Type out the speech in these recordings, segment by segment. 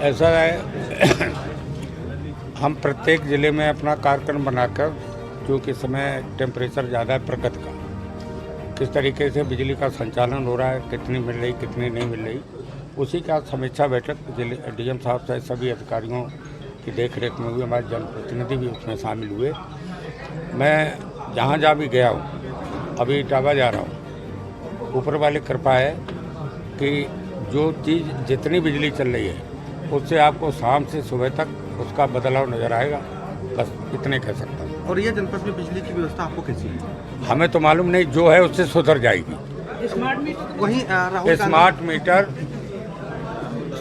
ऐसा है हम प्रत्येक ज़िले में अपना कार्यक्रम बनाकर, क्योंकि इस समय टेम्परेचर ज़्यादा है प्रगति का, किस तरीके से बिजली का संचालन हो रहा है, कितनी मिल रही कितनी नहीं मिल रही, उसी का समीक्षा बैठक डीएम साहब से सभी अधिकारियों की देख रेख में हुई। हमारे जनप्रतिनिधि भी उसमें शामिल हुए। मैं जहाँ जहाँ भी गया हूँ, अभी इटावा जा रहा हूँ, ऊपर वाली कृपा है कि जो चीज़ जितनी बिजली चल रही है उससे आपको शाम से सुबह तक उसका बदलाव नज़र आएगा। बस इतने कह सकता हूँ। और ये जनपद में बिजली की व्यवस्था आपको कैसी है? हमें तो मालूम नहीं, जो है उससे सुधर जाएगी। स्मार्ट मीटर वहीं राहुल स्मार्ट मीटर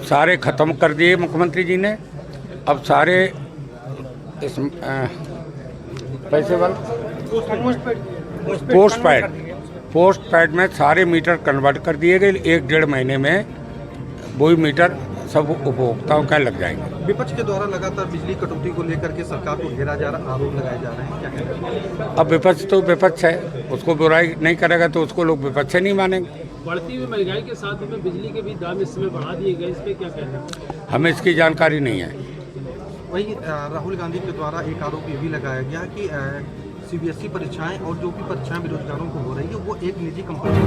सारे ख़त्म कर दिए मुख्यमंत्री जी ने। अब सारे पैसे वाले पोस्ट पैड में सारे मीटर कन्वर्ट कर दिए गए। 1-1.5 महीने में वही मीटर सब उपभोक्ताओं का लग जाएंगे। विपक्ष के द्वारा लगातार बिजली कटौती को लेकर के सरकार को घेरा जा रहा, आरोप लगाए जा रहे हैं, क्या कहेंगे? अब विपक्ष तो विपक्ष है, उसको बुराई नहीं करेगा तो उसको लोग विपक्ष नहीं मानेंगे। बढ़ती हुई महंगाई के साथ में बिजली के भी दाम इस समय बढ़ा दिए गए, इस पे क्या कहना है? हमें इसकी जानकारी नहीं है। वहीं राहुल गांधी के द्वारा एक आरोप ये भी लगाया गया कि सीबीएसई परीक्षाएं और जो भी परीक्षाएं बेरोजगारों को हो रही है वो एक निजी कंपनी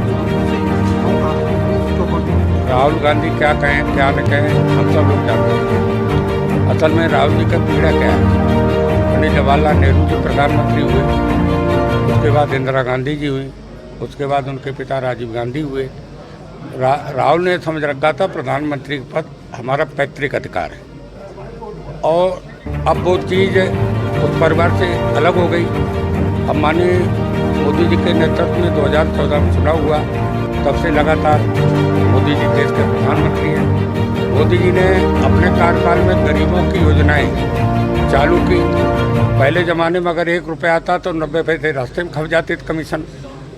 राहुल गांधी क्या कहें क्या न कहें, हम सब लोग जानते हैं। असल में राहुल जी का पीड़ा क्या है। पंडित जवाहरलाल नेहरू जी प्रधानमंत्री हुए, उसके बाद इंदिरा गांधी जी हुई, उसके बाद उनके पिता राजीव गांधी हुए। राहुल ने समझ रखा था प्रधानमंत्री का पद हमारा पैतृक अधिकार है, और अब वो चीज़ उस परिवार से अलग हो गई। अब माननीय मोदी जी के नेतृत्व में 2014 में चुनाव हुआ, तब से लगातार मोदी जी देश के प्रधानमंत्री हैं। मोदी जी ने अपने कार्यकाल में गरीबों की योजनाएं चालू की। पहले ज़माने में अगर 1 रुपया आता तो 90 पैसे रास्ते में खप जाते थे कमीशन।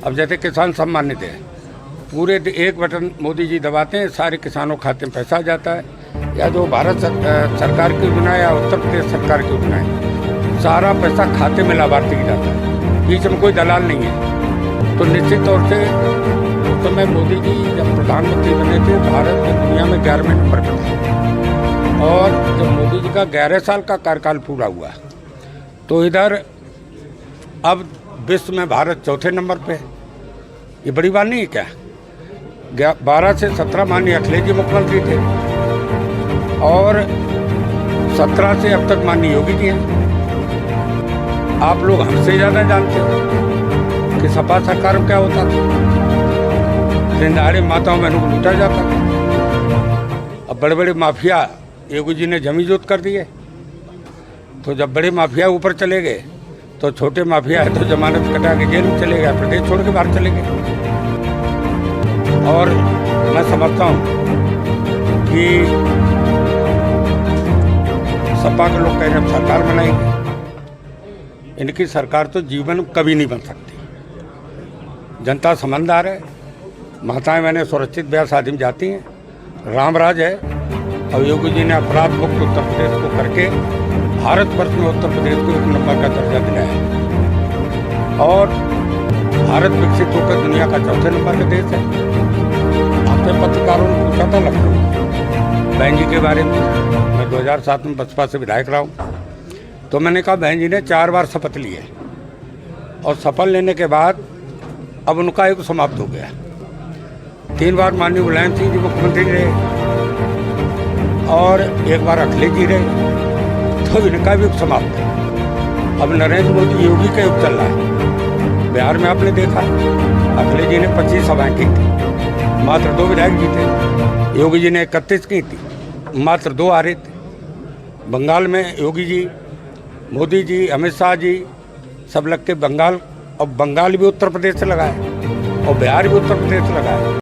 अब जैसे किसान सम्मान निधि है, पूरे 1 बटन मोदी जी दबाते हैं, सारे किसानों के खाते में पैसा आ जाता है। या जो भारत सरकार की योजना है या उत्तर प्रदेश सरकार की योजना है, सारा पैसा खाते में लाभार्थी की जाता है, बीच में कोई दलाल नहीं है। तो निश्चित तौर से उस समय मोदी जी जब प्रधानमंत्री बने थे, भारत दुनिया में 11वें नंबर पर था, और जब मोदी जी का 11 साल का कार्यकाल पूरा हुआ तो इधर अब विश्व में भारत 4थे नंबर पे है। ये बड़ी बात नहीं है क्या? 12 से 17 माननीय अखिलेश जी मुख्यमंत्री थे, और 17 से अब तक माननीय योगी जी हैं। आप लोग हमसे ज़्यादा जानते हो कि सपा सरकार में क्या होता था। दिनदाड़े माताओं बहनों को लूटा जाता था। अब बड़े बड़े माफिया योगी जी ने जमी जोत कर दिए। तो जब बड़े माफिया ऊपर चले गए तो छोटे माफिया है तो जमानत कटा के जेल में चले गए, प्रदेश छोड़ के बाहर चले गए। और मैं समझता हूँ कि सपा के लोग कह रहे हैं सरकार बनाएंगे। इनकी सरकार तो जीवन कभी नहीं बन सकती। जनता समझदार है, माताएं मैंने सुरक्षित ब्याह शादी में जाती हैं, रामराज है। और योगी जी ने अपराध मुक्त उत्तर प्रदेश को करके भारतवर्ष में उत्तर प्रदेश को 1 नंबर का दर्जा दिलाया है, और भारत विकसित होकर दुनिया का 4थे नंबर का देश है। आपने पत्रकारों ने पूछा था लखनऊ बहन जी के बारे में। मैं 2007 में बसपा से विधायक रहा हूँ, तो मैंने कहा बहन जी ने 4 बार शपथ ली है, और शपथ लेने के बाद अब उनका एक समाप्त हो गया। 3 बार माननीय मुलायम सिंह जी मुख्यमंत्री रहे, और 1 बार अखिलेश जी रहे, तो इनका भी समाप्त है। अब नरेंद्र मोदी योगी का युग चल रहा है। बिहार में आपने देखा अखिलेश जी ने 25 सभाएँ की थी, मात्र 2 विधायक जीते। योगी जी ने 31 की थी, मात्र 2 आ रहे थे। बंगाल में योगी जी, मोदी जी, अमित शाह जी सब लग के बंगाल, और बंगाल भी उत्तर प्रदेश से लगा है, और बिहार भी उत्तर प्रदेश से लगा है।